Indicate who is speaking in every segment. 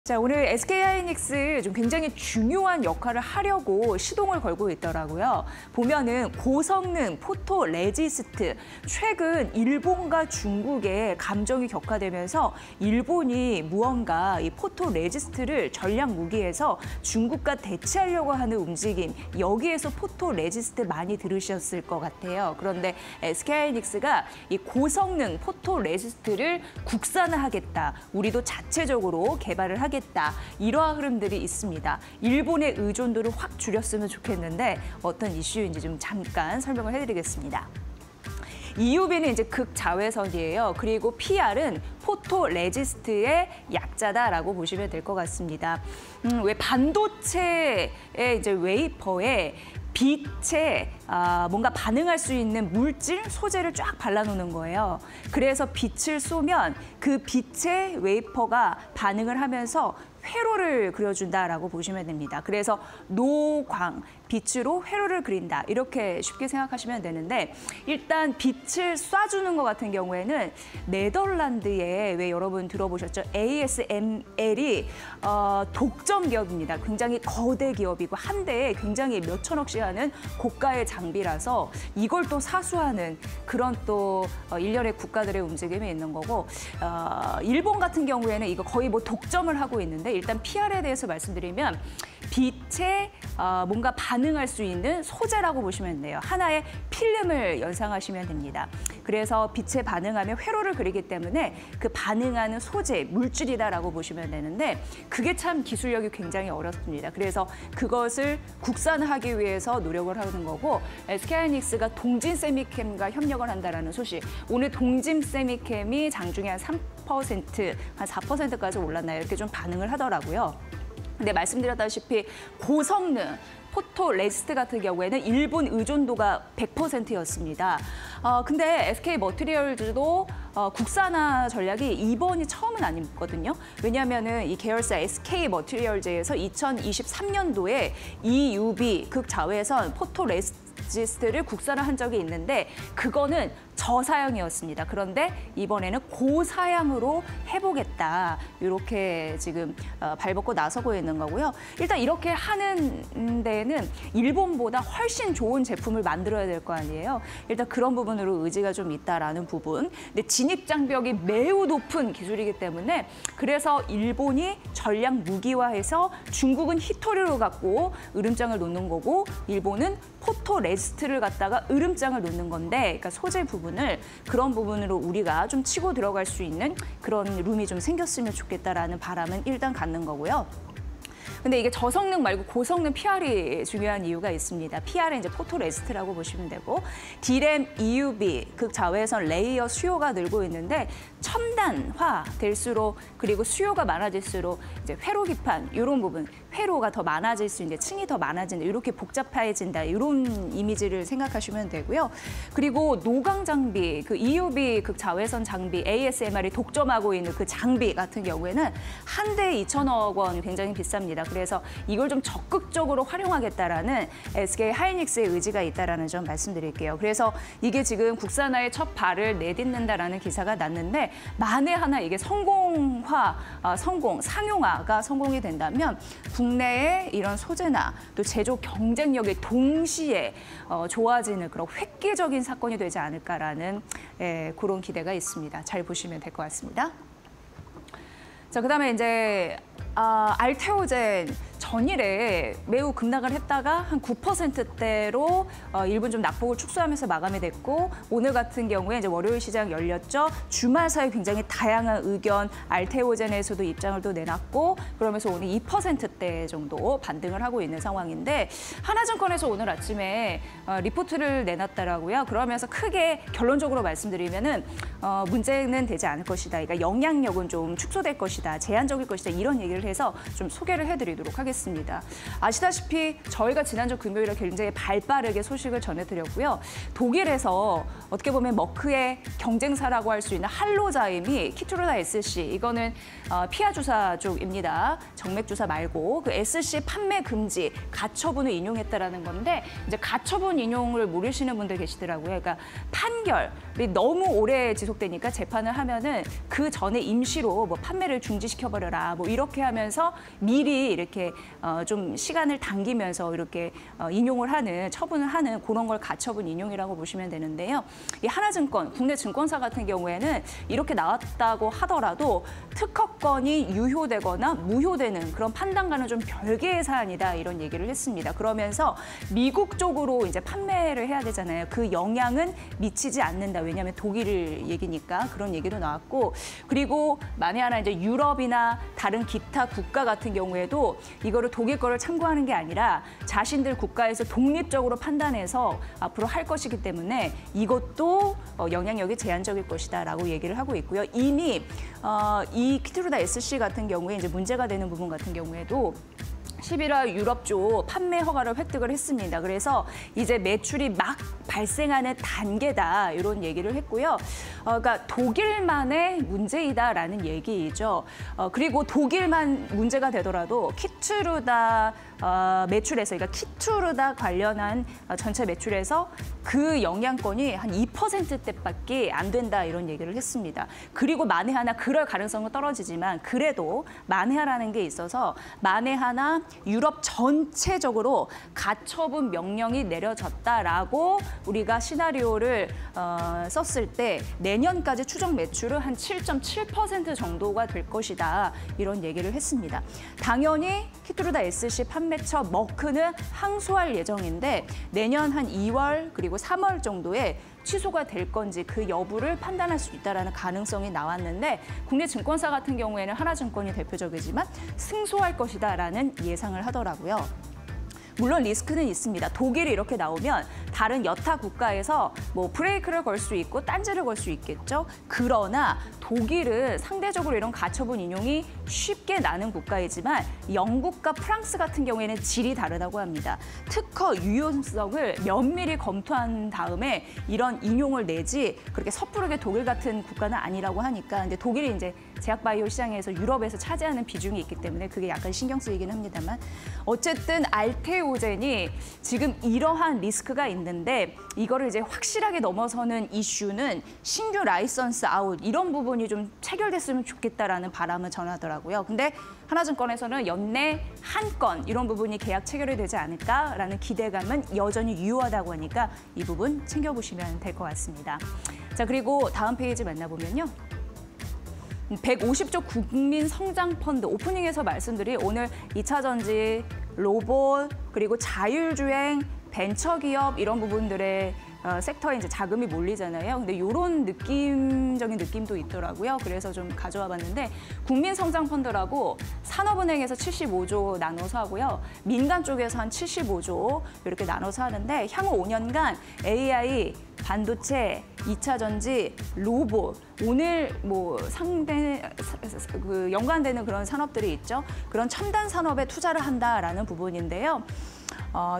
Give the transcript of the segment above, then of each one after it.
Speaker 1: 자, 오늘 SK하이닉스 좀 굉장히 중요한 역할을 하려고 시동을 걸고 있더라고요. 보면은 고성능 포토 레지스트, 최근 일본과 중국의 감정이 격화되면서 일본이 무언가 이 포토 레지스트를 전략 무기에서 중국과 대치하려고 하는 움직임, 여기에서 포토 레지스트 많이 들으셨을 것 같아요. 그런데 SK하이닉스가 이 고성능 포토 레지스트를 국산화하겠다, 우리도 자체적으로 개발을 하겠다, 이러한 흐름들이 있습니다. 일본의 의존도를 확 줄였으면 좋겠는데 어떤 이슈인지 좀 잠깐 설명을 해드리겠습니다. EUV는 이제 극자외선이에요. 그리고 PR은 포토 레지스트의 약자다라고 보시면 될 것 같습니다. 왜 반도체의 이제 웨이퍼에 빛에 뭔가 반응할 수 있는 물질, 소재를 쫙 발라놓는 거예요. 그래서 빛을 쏘면 그 빛의 웨이퍼가 반응을 하면서 회로를 그려준다라고 보시면 됩니다. 그래서 노광, 빛으로 회로를 그린다, 이렇게 쉽게 생각하시면 되는데, 일단 빛을 쏴주는 것 같은 경우에는 네덜란드에, 왜 여러분 들어보셨죠? ASML이 독점 기업입니다. 굉장히 거대 기업이고 한 대에 굉장히 몇 천억씩 하는 고가의 장비라서 이걸 또 사수하는 그런 또 일련의 국가들의 움직임이 있는 거고, 일본 같은 경우에는 이거 거의 뭐 독점을 하고 있는데, 일단 PR에 대해서 말씀드리면 빛에 뭔가 반응할 수 있는 소재라고 보시면 돼요. 하나의 필름을 연상하시면 됩니다. 그래서 빛에 반응하면 회로를 그리기 때문에 그 반응하는 소재, 물질이다라고 보시면 되는데, 그게 참 기술력이 굉장히 어렵습니다. 그래서 그것을 국산화하기 위해서 노력을 하는 거고, SK하이닉스가 동진세미캠과 협력을 한다는 소식. 오늘 동진세미캠이 장중에 한 3%, 한 4%까지 올랐나요? 이렇게 좀 반응을 하더라고요. 근데 말씀드렸다시피 고성능 포토 레지스트 같은 경우에는 일본 의존도가 100%였습니다. 근데 SK 머티리얼즈도 국산화 전략이 이번이 처음은 아니거든요. 왜냐하면은 이 계열사 SK 머티리얼즈에서 2023년도에 EUV 극자외선 포토 레지스트를 국산화한 적이 있는데, 그거는 저사양이었습니다. 그런데 이번에는 고사양으로 해보겠다, 이렇게 지금 발벗고 나서고 있는 거고요. 일단 이렇게 하는 데에는 일본보다 훨씬 좋은 제품을 만들어야 될 거 아니에요. 일단 그런 부분으로 의지가 좀 있다라는 부분. 근데 진입 장벽이 매우 높은 기술이기 때문에, 그래서 일본이 전략 무기화해서 중국은 히토리로 갖고 으름장을 놓는 거고, 일본은 포토 레지스트를 갖다가 으름장을 놓는 건데, 그러니까 소재 부분을 그런 부분으로 우리가 좀 치고 들어갈 수 있는 그런 룸이 좀 생겼으면 좋겠다라는 바람은 일단 갖는 거고요. 근데 이게 저성능 말고 고성능 PR이 중요한 이유가 있습니다. PR은 이제 포토 레지스트라고 보시면 되고, D램, EUV, 극자외선 레이어 수요가 늘고 있는데, 첨단화 될수록, 그리고 수요가 많아질수록 이제 회로 기판, 이런 부분, 회로가 더 많아질 수 있는, 층이 더 많아진다, 이렇게 복잡해진다, 이런 이미지를 생각하시면 되고요. 그리고 노광 장비, 그 EUV 극자외선 장비, ASMR이 독점하고 있는 그 장비 같은 경우에는 한 대에 2천억 원, 굉장히 비쌉니다. 그래서 이걸 좀 적극적으로 활용하겠다라는 SK하이닉스의 의지가 있다라는 점 말씀드릴게요. 그래서 이게 지금 국산화의 첫 발을 내딛는다라는 기사가 났는데, 만에 하나 이게 상용화가 성공이 된다면 국내의 이런 소재나 또 제조 경쟁력이 동시에 좋아지는 그런 획기적인 사건이 되지 않을까라는 그런 기대가 있습니다. 잘 보시면 될 것 같습니다. 자, 그다음에 이제 알테오젠 전일에 매우 급락을 했다가 한 9%대로 일본 좀 낙폭을 축소하면서 마감이 됐고, 오늘 같은 경우에 이제 월요일 시장 열렸죠. 주말 사이 굉장히 다양한 의견, 알테오젠에서도 입장을 또 내놨고, 그러면서 오늘 2%대 정도 반등을 하고 있는 상황인데, 하나증권에서 오늘 아침에 리포트를 내놨더라고요. 그러면서 크게 결론적으로 말씀드리면은 문제는 되지 않을 것이다. 그러니까 영향력은 좀 축소될 것이다, 제한적일 것이다, 이런 얘기를 해서 좀 소개를 해드리도록 하겠습니다. 아시다시피 저희가 지난주 금요일에 굉장히 발빠르게 소식을 전해드렸고요. 독일에서 어떻게 보면 머크의 경쟁사라고 할 수 있는 할로자임이 키투르다 SC, 이거는 피하 주사 쪽입니다. 정맥 주사 말고 그 SC 판매 금지 가처분을 인용했다라는 건데, 이제 가처분 인용을 모르시는 분들 계시더라고요. 그러니까 판결이 너무 오래 지속되니까 재판을 하면은 그 전에 임시로 뭐 판매를 중지시켜버려라 뭐 이렇게 하면서 미리 이렇게 좀 시간을 당기면서 이렇게 인용을 하는, 처분을 하는 그런 걸 가처분 인용이라고 보시면 되는데요. 이 하나증권, 국내 증권사 같은 경우에는 이렇게 나왔다고 하더라도 특허권이 유효되거나 무효되는 그런 판단과는 좀 별개의 사안이다, 이런 얘기를 했습니다. 그러면서 미국 쪽으로 이제 판매를 해야 되잖아요. 그 영향은 미치지 않는다. 왜냐하면 독일 얘기니까 그런 얘기도 나왔고, 그리고 만에 하나 이제 유럽이나 다른 기타 국가 같은 경우에도 이거를 독일 거를 참고하는 게 아니라 자신들 국가에서 독립적으로 판단해서 앞으로 할 것이기 때문에 이것도 영향력이 제한적일 것이다라고 얘기를 하고 있고요. 이미 이 키투르다 SC 같은 경우에 이제 문제가 되는 부분 같은 경우에도 11월 유럽 쪽 판매 허가를 획득을 했습니다. 그래서 이제 매출이 막 발생하는 단계다, 이런 얘기를 했고요. 그러니까 독일만의 문제이다라는 얘기이죠. 그리고 독일만 문제가 되더라도 키투르다 매출에서, 그러니까 키투르다 관련한 전체 매출에서 그 영향권이 한 2%대밖에 안 된다, 이런 얘기를 했습니다. 그리고 만에 하나 그럴 가능성은 떨어지지만 그래도 만에 하나라는 게 있어서 만에 하나 유럽 전체적으로 가처분 명령이 내려졌다라고 우리가 시나리오를 썼을 때 내년까지 추정 매출은 한 7.7% 정도가 될 것이다, 이런 얘기를 했습니다. 당연히 키투르다 SC 판매처 머크는 항소할 예정인데 내년 한 2월 그리고 3월 정도에 취소가 될 건지 그 여부를 판단할 수 있다는 가능성이 나왔는데, 국내 증권사 같은 경우에는 하나증권이 대표적이지만 승소할 것이다라는 예상을 하더라고요. 물론 리스크는 있습니다. 독일이 이렇게 나오면 다른 여타 국가에서 뭐 브레이크를 걸 수 있고 딴지를 걸 수 있겠죠. 그러나 독일은 상대적으로 이런 가처분 인용이 쉽게 나는 국가이지만 영국과 프랑스 같은 경우에는 질이 다르다고 합니다. 특허 유효성을 면밀히 검토한 다음에 이런 인용을 내지 그렇게 섣부르게 독일 같은 국가는 아니라고 하니까, 근데 독일이 이제 제약바이오 시장에서 유럽에서 차지하는 비중이 있기 때문에 그게 약간 신경 쓰이긴 합니다만, 어쨌든 알테오젠이 지금 이러한 리스크가 있는데 이거를 이제 확실하게 넘어서는 이슈는 신규 라이선스 아웃, 이런 부분이 좀 체결됐으면 좋겠다라는 바람을 전하더라고요. 근데 하나증권에서는 연내 한 건 이런 부분이 계약 체결이 되지 않을까라는 기대감은 여전히 유효하다고 하니까 이 부분 챙겨보시면 될 것 같습니다. 자, 그리고 다음 페이지 만나보면요. 150조 국민성장펀드, 오프닝에서 말씀드린 오늘 2차 전지, 로봇, 그리고 자율주행, 벤처기업 이런 부분들의 섹터에 이제 자금이 몰리잖아요. 근데 이런 느낌적인 느낌도 있더라고요. 그래서 좀 가져와 봤는데, 국민성장펀드라고 산업은행에서 75조 나눠서 하고요. 민간 쪽에서 한 75조 이렇게 나눠서 하는데, 향후 5년간 AI, 반도체, 2차 전지, 로봇, 오늘 뭐 연관되는 그런 산업들이 있죠. 그런 첨단 산업에 투자를 한다라는 부분인데요.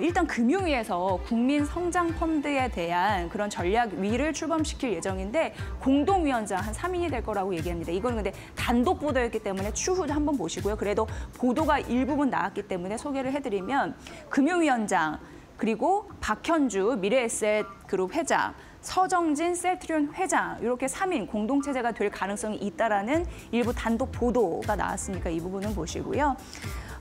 Speaker 1: 일단 금융위에서 국민성장펀드에 대한 그런 전략위를 출범시킬 예정인데 공동위원장 한 3인이 될 거라고 얘기합니다. 이건 근데 단독 보도였기 때문에 추후 한번 보시고요. 그래도 보도가 일부분 나왔기 때문에 소개를 해드리면, 금융위원장, 그리고 박현주 미래에셋그룹 회장, 서정진 셀트리온 회장, 이렇게 3인 공동체제가 될 가능성이 있다라는 일부 단독 보도가 나왔으니까 이 부분은 보시고요.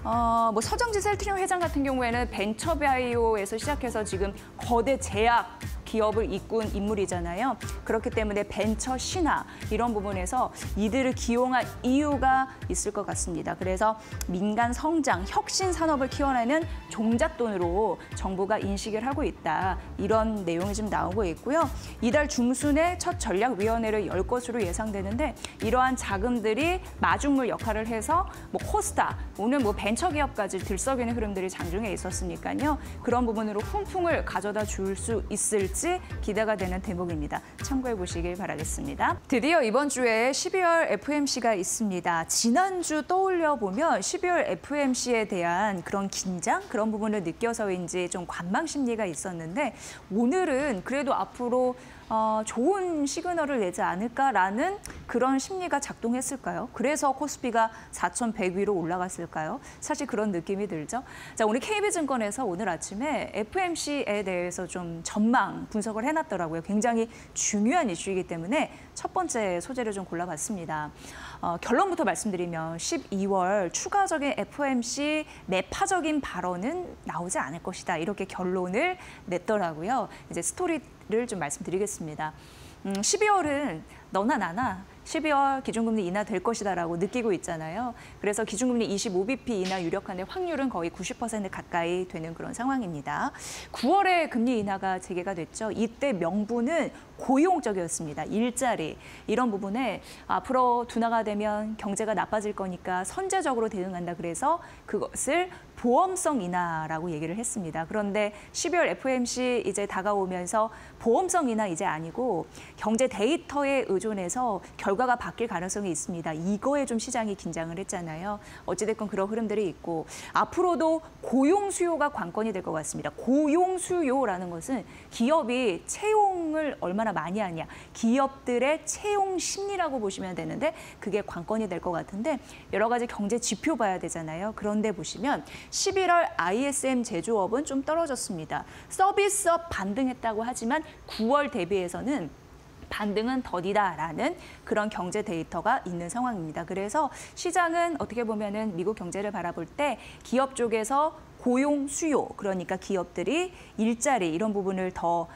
Speaker 1: 뭐 서정진 셀트리온 회장 같은 경우에는 벤처바이오에서 시작해서 지금 거대 제약 기업을 이끈 인물이잖아요. 그렇기 때문에 벤처 신화 이런 부분에서 이들을 기용한 이유가 있을 것 같습니다. 그래서 민간 성장, 혁신 산업을 키워내는 종잣돈으로 정부가 인식을 하고 있다. 이런 내용이 좀 나오고 있고요. 이달 중순에 첫 전략위원회를 열 것으로 예상되는데, 이러한 자금들이 마중물 역할을 해서 뭐 코스닥, 오늘 뭐 벤처기업까지 들썩이는 흐름들이 장중에 있었으니까요. 그런 부분으로 훈풍을 가져다 줄 수 있을지 나올지 기대가 되는 대목입니다. 참고해 보시길 바라겠습니다. 드디어 이번 주에 12월 FOMC가 있습니다. 지난주 떠올려 보면 12월 FOMC에 대한 그런 긴장, 그런 부분을 느껴서인지 좀 관망 심리가 있었는데 오늘은 그래도 앞으로 좋은 시그널을 내지 않을까라는 그런 심리가 작동했을까요? 그래서 코스피가 4,100 위로 올라갔을까요? 사실 그런 느낌이 들죠. 자, 오늘 KB증권에서 오늘 아침에 FOMC에 대해서 좀 전망 분석을 해놨더라고요. 굉장히 중요한 이슈이기 때문에 첫 번째 소재를 좀 골라봤습니다. 결론부터 말씀드리면 12월 추가적인 FOMC 매파적인 발언은 나오지 않을 것이다. 이렇게 결론을 냈더라고요. 이제 스토리를 좀 말씀드리겠습니다. 12월은 너나 나나 12월 기준금리 인하 될 것이다라고 느끼고 있잖아요. 그래서 기준금리 25bp 인하 유력한데 확률은 거의 90% 가까이 되는 그런 상황입니다. 9월에 금리 인하가 재개가 됐죠. 이때 명분은 고용 쪽이었습니다. 일자리 이런 부분에 앞으로 둔화가 되면 경제가 나빠질 거니까 선제적으로 대응한다. 그래서 그것을 보험성 인하라고 얘기를 했습니다. 그런데 12월 FOMC 이제 다가오면서 보험성 인하 이제 아니고 경제 데이터에 의존해서 결과가 바뀔 가능성이 있습니다. 이거에 좀 시장이 긴장을 했잖아요. 어찌됐건 그런 흐름들이 있고 앞으로도 고용 수요가 관건이 될 것 같습니다. 고용 수요라는 것은 기업이 채용을 얼마나 많이 하냐. 기업들의 채용 심리라고 보시면 되는데 그게 관건이 될 것 같은데 여러 가지 경제 지표 봐야 되잖아요. 그런데 보시면 11월 ISM 제조업은 좀 떨어졌습니다. 서비스업 반등했다고 하지만 9월 대비해서는 반등은 더디다라는 그런 경제 데이터가 있는 상황입니다. 그래서 시장은 어떻게 보면은 미국 경제를 바라볼 때 기업 쪽에서 고용 수요, 그러니까 기업들이 일자리 이런 부분을 더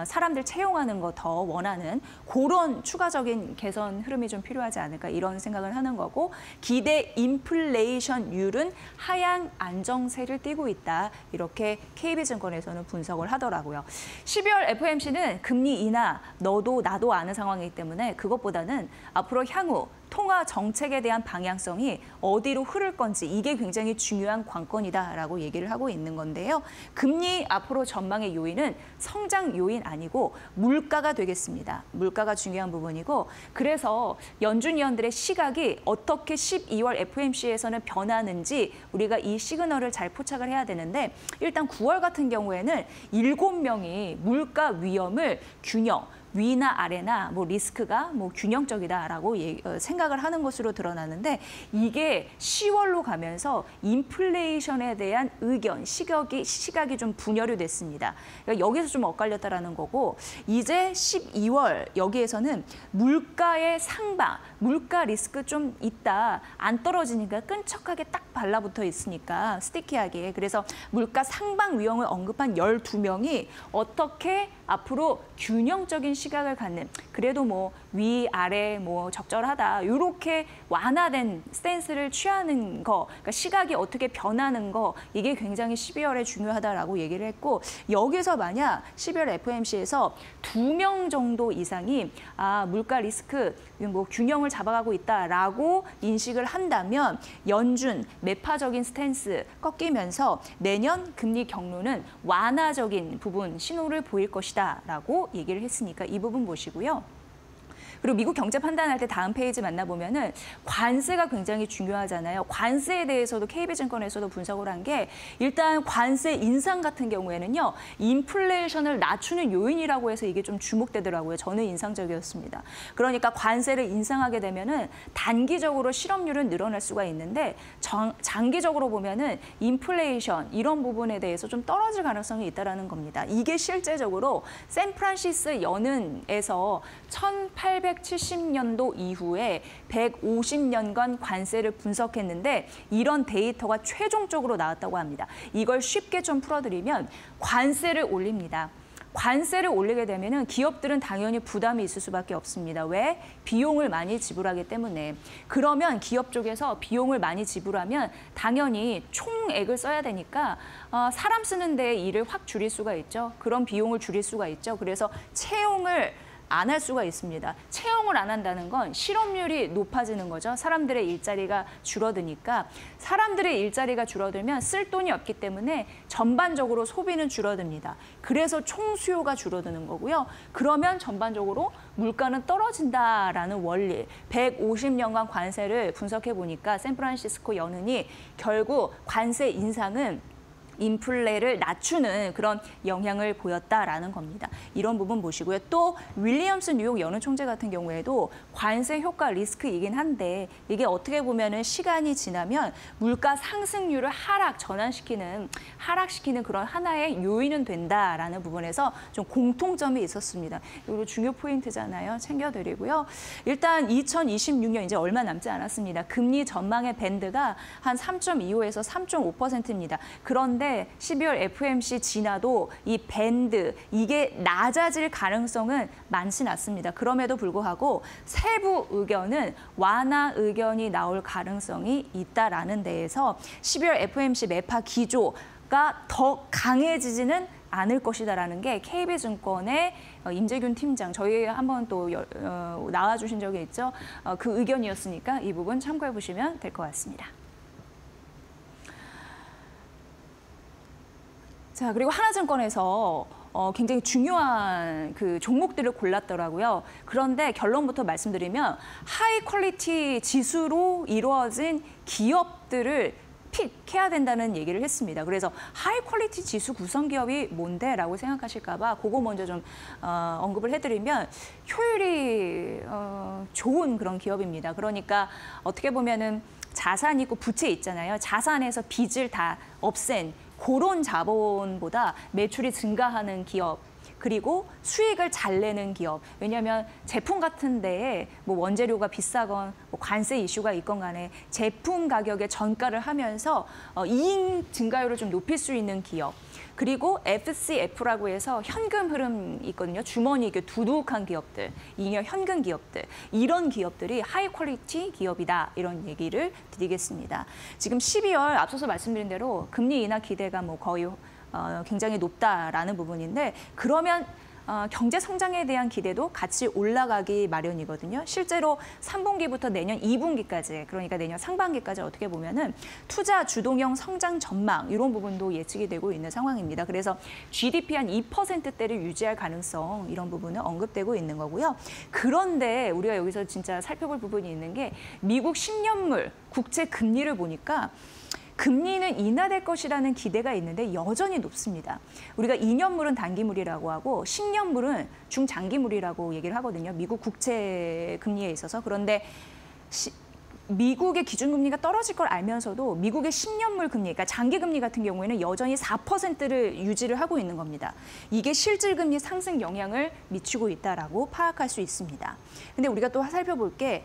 Speaker 1: 사람들 채용하는 거 더 원하는 그런 추가적인 개선 흐름이 좀 필요하지 않을까 이런 생각을 하는 거고 기대 인플레이션율은 하향 안정세를 띠고 있다. 이렇게 KB증권에서는 분석을 하더라고요. 12월 FOMC는 금리 인하 너도 나도 아는 상황이기 때문에 그것보다는 앞으로 향후 통화 정책에 대한 방향성이 어디로 흐를 건지 이게 굉장히 중요한 관건이다라고 얘기를 하고 있는 건데요. 금리 앞으로 전망의 요인은 성장 요인 아니고 물가가 되겠습니다. 물가가 중요한 부분이고 그래서 연준 위원들의 시각이 어떻게 12월 FOMC에서는 변하는지 우리가 이 시그널을 잘 포착을 해야 되는데 일단 9월 같은 경우에는 7명이 물가 위험을 균형 위나 아래나 뭐 리스크가 뭐 균형적이다라고 생각을 하는 것으로 드러나는데 이게 10월로 가면서 인플레이션에 대한 의견, 시각이 좀 분열이 됐습니다. 그러니까 여기서 좀 엇갈렸다라는 거고 이제 12월 여기에서는 물가의 상방, 물가 리스크 좀 있다. 안 떨어지니까 끈적하게 딱 발라붙어 있으니까 스티키하게. 그래서 물가 상방 위험을 언급한 12명이 어떻게 앞으로 균형적인 시각을 갖는 그래도 뭐 위아래 뭐 적절하다 이렇게 완화된 스탠스를 취하는 거 그러니까 시각이 어떻게 변하는 거 이게 굉장히 12월에 중요하다라고 얘기를 했고 여기서 만약 12월 FOMC에서 2명 정도 이상이 물가 리스크 뭐 균형을 잡아가고 있다라고 인식을 한다면 연준 매파적인 스탠스 꺾이면서 내년 금리 경로는 완화적인 부분 신호를 보일 것이다라고 얘기를 했으니까 이 부분 보시고요. 그리고 미국 경제 판단할 때 다음 페이지 만나보면은 관세가 굉장히 중요하잖아요. 관세에 대해서도 KB증권에서도 분석을 한 게 일단 관세 인상 같은 경우에는요. 인플레이션을 낮추는 요인이라고 해서 이게 좀 주목되더라고요. 저는 인상적이었습니다. 그러니까 관세를 인상하게 되면은 단기적으로 실업률은 늘어날 수가 있는데 장기적으로 보면은 인플레이션 이런 부분에 대해서 좀 떨어질 가능성이 있다라는 겁니다. 이게 실제적으로 샌프란시스 연은에서 1870년도 이후에 150년간 관세를 분석했는데 이런 데이터가 최종적으로 나왔다고 합니다. 이걸 쉽게 좀 풀어드리면 관세를 올립니다. 관세를 올리게 되면 기업들은 당연히 부담이 있을 수밖에 없습니다. 왜? 비용을 많이 지불하기 때문에. 그러면 기업 쪽에서 비용을 많이 지불하면 당연히 총액을 써야 되니까 사람 쓰는 데 일을 확 줄일 수가 있죠. 그런 비용을 줄일 수가 있죠. 그래서 채용을 안 할 수가 있습니다. 채용을 안 한다는 건 실업률이 높아지는 거죠. 사람들의 일자리가 줄어드니까. 사람들의 일자리가 줄어들면 쓸 돈이 없기 때문에 전반적으로 소비는 줄어듭니다. 그래서 총수요가 줄어드는 거고요. 그러면 전반적으로 물가는 떨어진다라는 원리, 150년간 관세를 분석해 보니까 샌프란시스코 연은이 결국 관세 인상은 인플레를 낮추는 그런 영향을 보였다라는 겁니다. 이런 부분 보시고요. 또 윌리엄스 뉴욕 연은 총재 같은 경우에도 관세 효과 리스크이긴 한데 이게 어떻게 보면은 시간이 지나면 물가 상승률을 하락시키는 그런 하나의 요인은 된다라는 부분에서 좀 공통점이 있었습니다. 이거 중요 포인트잖아요. 챙겨드리고요. 일단 2026년 이제 얼마 남지 않았습니다. 금리 전망의 밴드가 한 3.25에서 3.5%입니다. 그런데 12월 FOMC 지나도 이 밴드, 이게 낮아질 가능성은 많진 않습니다. 그럼에도 불구하고 세부 의견은 완화 의견이 나올 가능성이 있다라는 데에서 12월 FOMC 매파 기조가 더 강해지지는 않을 것이다라는 게 KB증권의 임재균 팀장, 저희 한번 또 나와주신 적이 있죠. 그 의견이었으니까 이 부분 참고해 보시면 될 것 같습니다. 자, 그리고 하나증권에서 굉장히 중요한 그 종목들을 골랐더라고요. 그런데 결론부터 말씀드리면 하이 퀄리티 지수로 이루어진 기업들을 픽해야 된다는 얘기를 했습니다. 그래서 하이 퀄리티 지수 구성 기업이 뭔데? 라고 생각하실까 봐 그거 먼저 좀 언급을 해드리면 효율이 좋은 그런 기업입니다. 그러니까 어떻게 보면은 자산 있고 부채 있잖아요. 자산에서 빚을 다 없앤 그런 자본보다 매출이 증가하는 기업, 그리고 수익을 잘 내는 기업. 왜냐하면 제품 같은 데에 뭐 원재료가 비싸건 뭐 관세 이슈가 있건 간에 제품 가격에 전가를 하면서 이익 증가율을 좀 높일 수 있는 기업. 그리고 FCF라고 해서 현금 흐름 있거든요. 주머니 이렇게 두둑한 기업들, 잉여 현금 기업들. 이런 기업들이 하이 퀄리티 기업이다. 이런 얘기를 드리겠습니다. 지금 12월 앞서서 말씀드린 대로 금리 인하 기대가 뭐 거의 굉장히 높다라는 부분인데 그러면 경제 성장에 대한 기대도 같이 올라가기 마련이거든요. 실제로 3분기부터 내년 2분기까지, 그러니까 내년 상반기까지 어떻게 보면은 투자 주동형 성장 전망 이런 부분도 예측이 되고 있는 상황입니다. 그래서 GDP 한 2%대를 유지할 가능성 이런 부분은 언급되고 있는 거고요. 그런데 우리가 여기서 진짜 살펴볼 부분이 있는 게 미국 10년물 국채 금리를 보니까 금리는 인하될 것이라는 기대가 있는데 여전히 높습니다. 우리가 2년물은 단기물이라고 하고 10년물은 중장기물이라고 얘기를 하거든요. 미국 국채 금리에 있어서. 그런데 미국의 기준금리가 떨어질 걸 알면서도 미국의 10년물 금리, 그러니까 장기금리 같은 경우에는 여전히 4%를 유지를 하고 있는 겁니다. 이게 실질금리 상승 영향을 미치고 있다라고 파악할 수 있습니다. 근데 우리가 또 살펴볼 게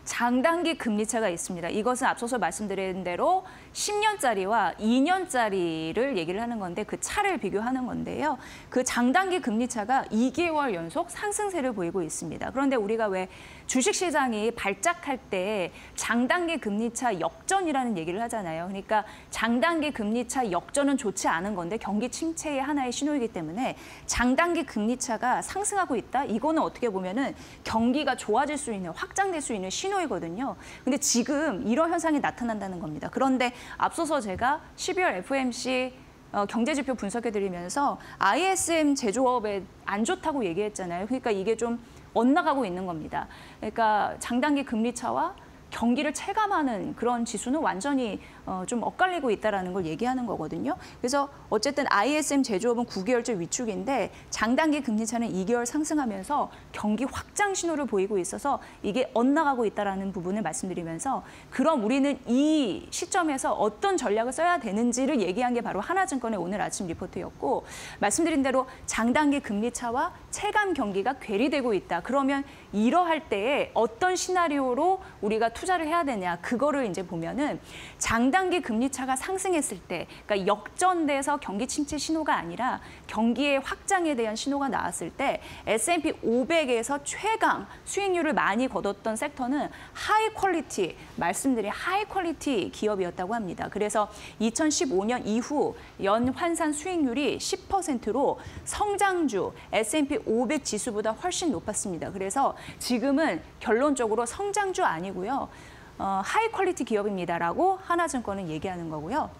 Speaker 1: 장단기 금리차가 있습니다. 이것은 앞서서 말씀드린 대로 10년짜리와 2년짜리를 얘기를 하는 건데 그 차를 비교하는 건데요. 그 장단기 금리차가 2개월 연속 상승세를 보이고 있습니다. 그런데 우리가 왜 주식시장이 발작할 때 장단기 금리차 역전이라는 얘기를 하잖아요. 그러니까 장단기 금리차 역전은 좋지 않은 건데 경기 침체의 하나의 신호이기 때문에 장단기 금리차가 상승하고 있다? 이거는 어떻게 보면은 경기가 좋아질 수 있는, 확장될 수 있는 신호이거든요. 근데 지금 이런 현상이 나타난다는 겁니다. 그런데 앞서서 제가 12월 FOMC 경제지표 분석해드리면서 ISM 제조업에 안 좋다고 얘기했잖아요. 그러니까 이게 좀 엇나가고 있는 겁니다. 그러니까 장단기 금리차와 경기를 체감하는 그런 지수는 완전히 좀 엇갈리고 있다는 걸 얘기하는 거거든요. 그래서 어쨌든 ISM 제조업은 9개월째 위축인데 장단기 금리차는 2개월 상승하면서 경기 확장 신호를 보이고 있어서 이게 엇나가고 있다는 부분을 말씀드리면서 그럼 우리는 이 시점에서 어떤 전략을 써야 되는지를 얘기한 게 바로 하나증권의 오늘 아침 리포트였고 말씀드린 대로 장단기 금리차와 체감 경기가 괴리되고 있다. 그러면 이러할 때에 어떤 시나리오로 우리가 투자를 해야 되냐, 그거를 이제 보면은 장단기 금리 차가 상승했을 때, 그러니까 역전돼서 경기 침체 신호가 아니라 경기의 확장에 대한 신호가 나왔을 때 S&P 500에서 최강 수익률을 많이 거뒀던 섹터는 하이 퀄리티, 말씀드린 하이 퀄리티 기업이었다고 합니다. 그래서 2015년 이후 연 환산 수익률이 10%로 성장주 S&P 500 지수보다 훨씬 높았습니다. 그래서 지금은 결론적으로 성장주 아니고요. 하이 퀄리티 기업입니다라고 하나증권은 얘기하는 거고요.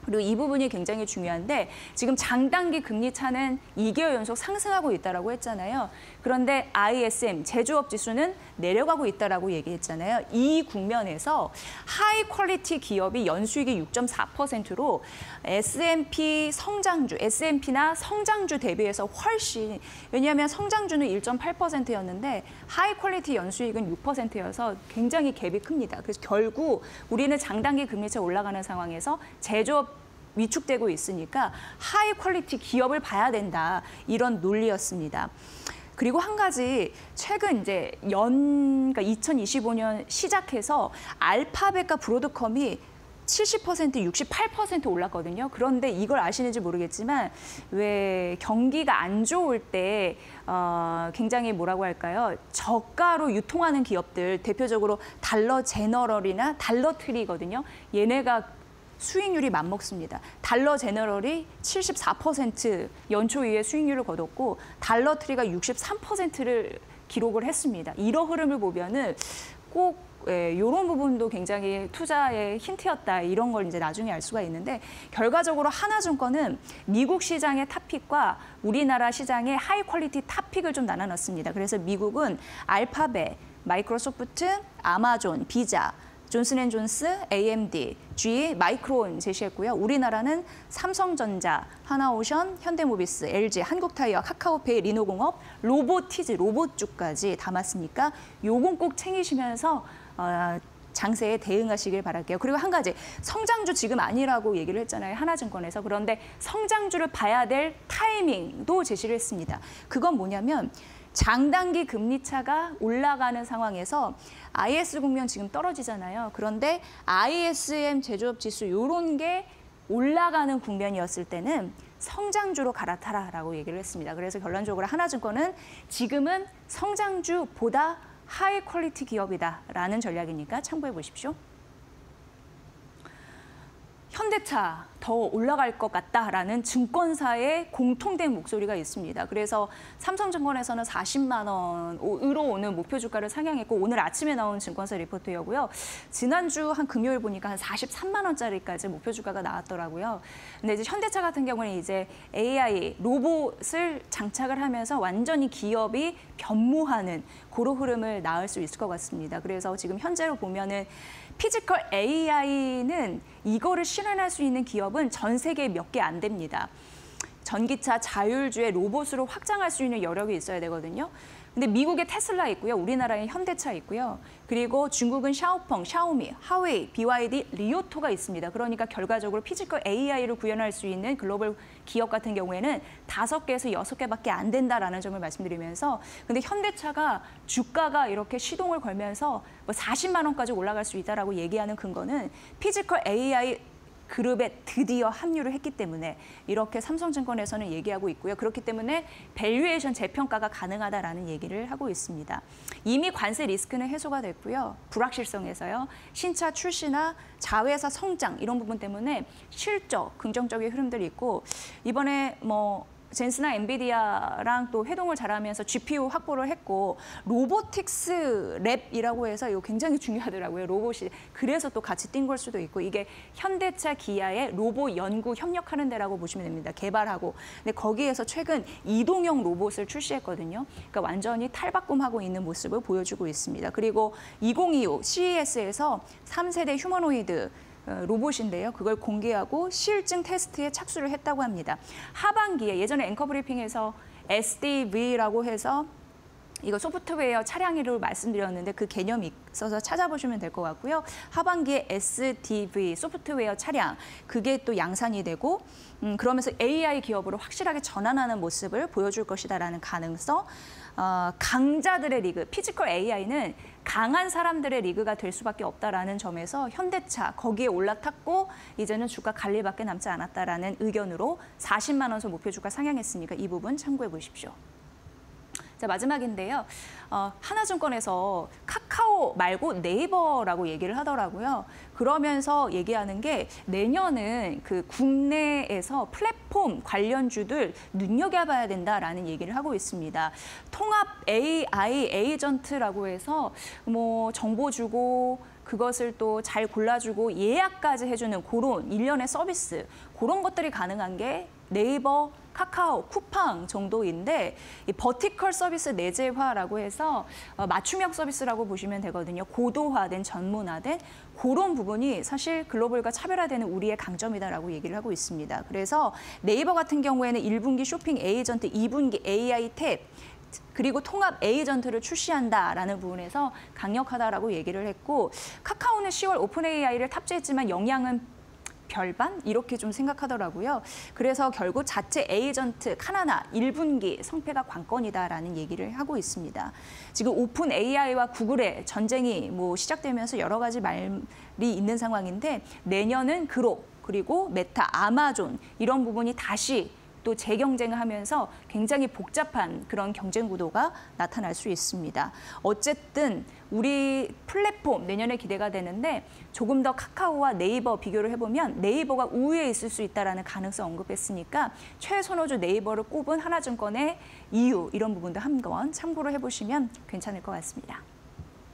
Speaker 1: 그리고 이 부분이 굉장히 중요한데 지금 장단기 금리 차는 2개월 연속 상승하고 있다라고 했잖아요. 그런데 ISM 제조업 지수는 내려가고 있다라고 얘기했잖아요. 이 국면에서 하이 퀄리티 기업이 연수익이 6.4%로 S&P 성장주, S&P나 성장주 대비해서 훨씬, 왜냐하면 성장주는 1.8%였는데 하이 퀄리티 연수익은 6%여서 굉장히 갭이 큽니다. 그래서 결국 우리는 장단기 금리차 올라가는 상황에서 제조업 위축되고 있으니까 하이 퀄리티 기업을 봐야 된다. 이런 논리였습니다. 그리고 한 가지 최근 이제 그러니까 2025년 시작해서 알파벳과 브로드컴이 70%, 68% 올랐거든요. 그런데 이걸 아시는지 모르겠지만 왜 경기가 안 좋을 때 굉장히 뭐라고 할까요? 저가로 유통하는 기업들, 대표적으로 달러 제너럴이나 달러 트리거든요. 얘네가 수익률이 맞먹습니다. 달러 제너럴이 74% 연초 이후에 수익률을 거뒀고 달러 트리가 63%를 기록을 했습니다. 이런 흐름을 보면은 꼭 이런 부분도 굉장히 투자의 힌트였다. 이런 걸 이제 나중에 알 수가 있는데 결과적으로 하나증권은 미국 시장의 탑픽과 우리나라 시장의 하이 퀄리티 탑픽을 좀 나눠놨습니다. 그래서 미국은 알파벳, 마이크로소프트, 아마존, 비자, 존슨앤존스, AMD, GE, 마이크론 제시했고요. 우리나라는 삼성전자, 하나오션, 현대모비스, LG, 한국타이어, 카카오페이, 리노공업, 로보티즈, 로봇주까지 담았으니까 요건 꼭 챙기시면서 장세에 대응하시길 바랄게요. 그리고 한 가지, 성장주 지금 아니라고 얘기를 했잖아요. 하나증권에서. 그런데 성장주를 봐야 될 타이밍도 제시를 했습니다. 그건 뭐냐면 장단기 금리차가 올라가는 상황에서 IS 국면 지금 떨어지잖아요. 그런데 ISM 제조업 지수 이런 게 올라가는 국면이었을 때는 성장주로 갈아타라라고 얘기를 했습니다. 그래서 결론적으로 하나증권은 지금은 성장주보다 하이 퀄리티 기업이다라는 전략이니까 참고해 보십시오. 현대차 더 올라갈 것 같다라는 증권사의 공통된 목소리가 있습니다. 그래서 삼성증권에서는 40만 원으로 오늘 목표 주가를 상향했고 오늘 아침에 나온 증권사 리포트였고요. 지난주 한 금요일 보니까 한 43만 원짜리까지 목표 주가가 나왔더라고요. 근데 이제 현대차 같은 경우는 이제 AI 로봇을 장착을 하면서 완전히 기업이 변모하는 그런 흐름을 낳을 수 있을 것 같습니다. 그래서 지금 현재로 보면은 피지컬 AI는 이거를 실현할 수 있는 기업은 전 세계에 몇 개 안 됩니다. 전기차, 자율주행, 로봇으로 확장할 수 있는 여력이 있어야 되거든요. 근데 미국에 테슬라 있고요. 우리나라에 현대차 있고요. 그리고 중국은 샤오펑, 샤오미, 하웨이, BYD, 리오토가 있습니다. 그러니까 결과적으로 피지컬 AI를 구현할 수 있는 글로벌 기업 같은 경우에는 5개에서 6개밖에 안 된다라는 점을 말씀드리면서 근데 현대차가 주가가 이렇게 시동을 걸면서 뭐 40만 원까지 올라갈 수 있다라고 얘기하는 근거는 피지컬 AI 그룹에 드디어 합류를 했기 때문에 이렇게 삼성증권에서는 얘기하고 있고요. 그렇기 때문에 밸류에이션 재평가가 가능하다라는 얘기를 하고 있습니다. 이미 관세 리스크는 해소가 됐고요. 불확실성에서요. 신차 출시나 자회사 성장 이런 부분 때문에 실적 긍정적인 흐름들이 있고 이번에 젠스나 엔비디아랑 또 회동을 잘하면서 GPU 확보를 했고 로보틱스 랩이라고 해서 이거 굉장히 중요하더라고요. 로봇이. 그래서 또 같이 뛴 걸 수도 있고 이게 현대차 기아의 로봇 연구 협력하는 데라고 보시면 됩니다. 개발하고. 근데 거기에서 최근 이동형 로봇을 출시했거든요. 그러니까 완전히 탈바꿈하고 있는 모습을 보여주고 있습니다. 그리고 2025 CES에서 3세대 휴머노이드 로봇인데요. 그걸 공개하고 시일증 테스트에 착수를 했다고 합니다. 하반기에 예전에 앵커 브리핑에서 SDV라고 해서 이거 소프트웨어 차량이라고 말씀드렸는데 그 개념이 있어서 찾아보시면 될 것 같고요. 하반기에 SDV 소프트웨어 차량 그게 또 양산이 되고 그러면서 AI 기업으로 확실하게 전환하는 모습을 보여줄 것이다라는 가능성. 강자들의 리그, 피지컬 AI는 강한 사람들의 리그가 될 수밖에 없다라는 점에서 현대차 거기에 올라탔고 이제는 주가 갈 일밖에 남지 않았다라는 의견으로 40만 원 선 목표 주가 상향했으니까 이 부분 참고해 보십시오. 자, 마지막인데요. 하나증권에서 카카오 말고 네이버라고 얘기를 하더라고요. 그러면서 얘기하는 게 내년은 그 국내에서 플랫폼 관련주들 눈여겨봐야 된다라는 얘기를 하고 있습니다. 통합 AI 에이전트라고 해서 뭐 정보 주고 그것을 또 잘 골라주고 예약까지 해주는 그런 일련의 서비스, 그런 것들이 가능한 게 네이버, 카카오, 쿠팡 정도인데 이 버티컬 서비스 내재화라고 해서 맞춤형 서비스라고 보시면 되거든요. 고도화된, 전문화된 그런 부분이 사실 글로벌과 차별화되는 우리의 강점이다라고 얘기를 하고 있습니다. 그래서 네이버 같은 경우에는 1분기 쇼핑 에이전트, 2분기 AI 탭, 그리고 통합 에이전트를 출시한다라는 부분에서 강력하다라고 얘기를 했고 카카오는 10월 오픈 AI를 탑재했지만 영향은 별반? 이렇게 좀 생각하더라고요. 그래서 결국 자체 에이전트 카나나 1분기 성패가 관건이다라는 얘기를 하고 있습니다. 지금 오픈 AI와 구글의 전쟁이 뭐 시작되면서 여러 가지 말이 있는 상황인데 내년은 그록, 그리고 메타, 아마존 이런 부분이 다시 또 재경쟁을 하면서 굉장히 복잡한 그런 경쟁 구도가 나타날 수 있습니다. 어쨌든 우리 플랫폼 내년에 기대가 되는데 조금 더 카카오와 네이버 비교를 해보면 네이버가 우위에 있을 수 있다는 가능성 언급했으니까 최선호주 네이버를 꼽은 하나증권의 이유 이런 부분도 한번 참고를 해보시면 괜찮을 것 같습니다.